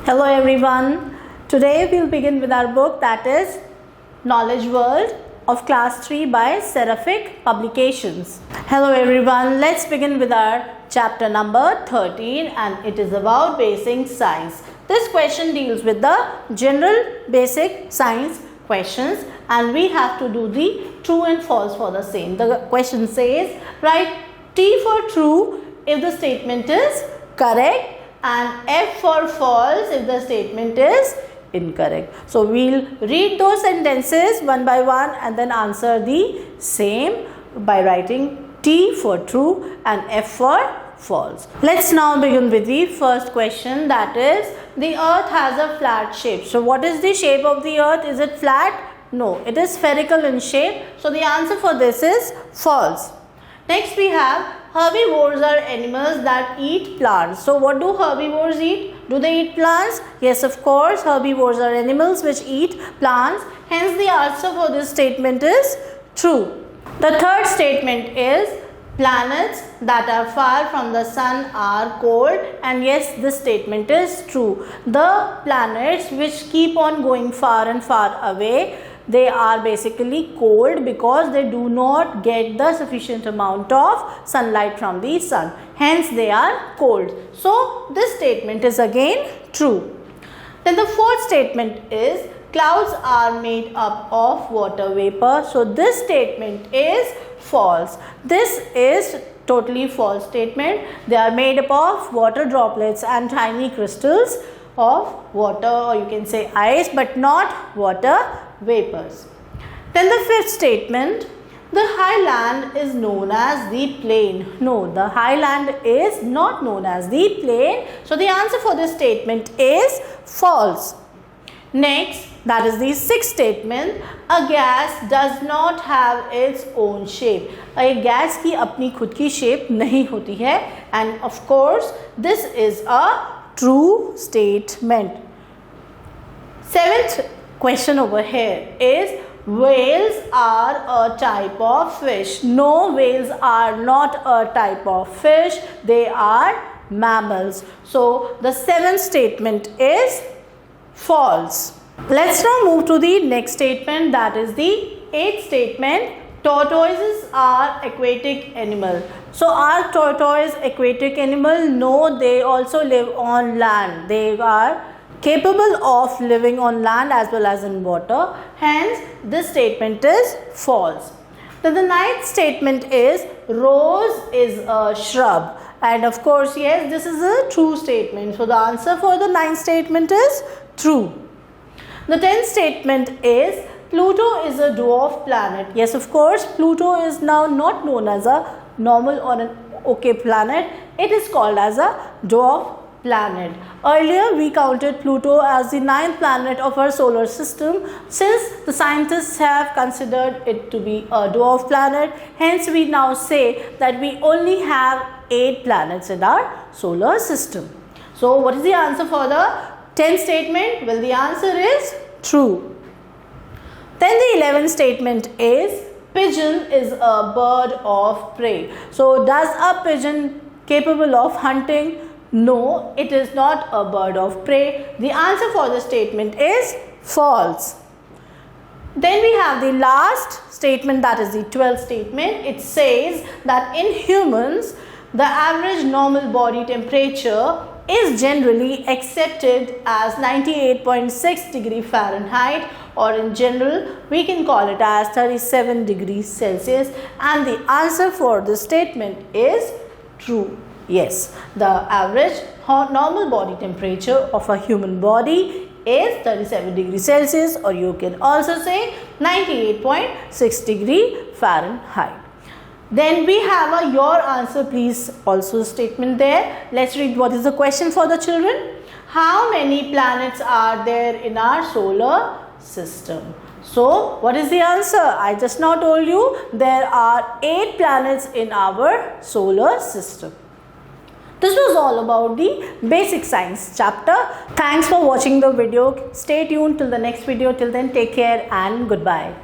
Hello everyone. Today we'll begin with our book that is Knowledge World of Class 3 by Seraphic Publications. Hello everyone. Let's begin with our chapter number 13 and it is about basic science. This question deals with the general basic science questions and we have to do the true and false for the same. The question says write T for true if the statement is correct and F for false if the statement is incorrect. So we'll read those sentences one by one and then answer the same by writing T for true and F for false. Let's now begin with the first question, that is the earth has a flat shape. So what is the shape of the earth? Is it flat? No, it is spherical in shape. So the answer for this is false. Next we have herbivores are animals that eat plants. So what do herbivores eat? Do they eat plants? Yes, of course, herbivores are animals which eat plants. Hence the answer for this statement is true. The third statement is planets that are far from the sun are cold, and yes, this statement is true. The planets which keep on going far and far away, they are basically cold because they do not get the sufficient amount of sunlight from the sun. Hence they are cold. So this statement is again true. Then the fourth statement is clouds are made up of water vapor. So this statement is false. This is totally false statement. They are made up of water droplets and tiny crystals of water, or you can say ice, but not water vapors. Then the fifth statement, the highland is known as the plain. No, the highland is not known as the plain. So the answer for this statement is false. Next, that is the sixth statement, a gas does not have its own shape. A gas की अपनी खुद की shape नहीं होती है, and of course this is a true statement. Seventh question over here is whales are a type of fish. No, whales are not a type of fish. They are mammals. So the seventh statement is false. Let's now move to the next statement, that is the eighth statement. Tortoises are aquatic animal. So are tortoise aquatic animal? No, they also live on land. They are capable of living on land as well as in water. Hence this statement is false. Then the ninth statement is rose is a shrub. And of course, yes, this is a true statement. So the answer for the ninth statement is true. The tenth statement is Pluto is a dwarf planet. Yes, of course, Pluto is now not known as a normal or an okay planet. It is called as a dwarf planet. Earlier, we counted Pluto as the ninth planet of our solar system. Since the scientists have considered it to be a dwarf planet, hence we now say that we only have 8 planets in our solar system. So, what is the answer for the 10th statement? Well, the answer is true. Then the 11th statement is pigeon is a bird of prey. So does a pigeon capable of hunting? No, it is not a bird of prey. The answer for the statement is false. Then we have the last statement, that is the 12th statement. It says that in humans, the average normal body temperature is generally accepted as 98.6 degree Fahrenheit, or in general we can call it as 37 degrees Celsius, and the answer for this statement is true. Yes, the average normal body temperature of a human body is 37 degrees Celsius, or you can also say 98.6 degree Fahrenheit. Then we have a your answer please also statement there. Let's read what is the question for the children. How many planets are there in our solar system? So what is the answer? I just now told you there are 8 planets in our solar system. This was all about the basic science chapter. Thanks for watching the video. Stay tuned till the next video. Till then, take care and goodbye.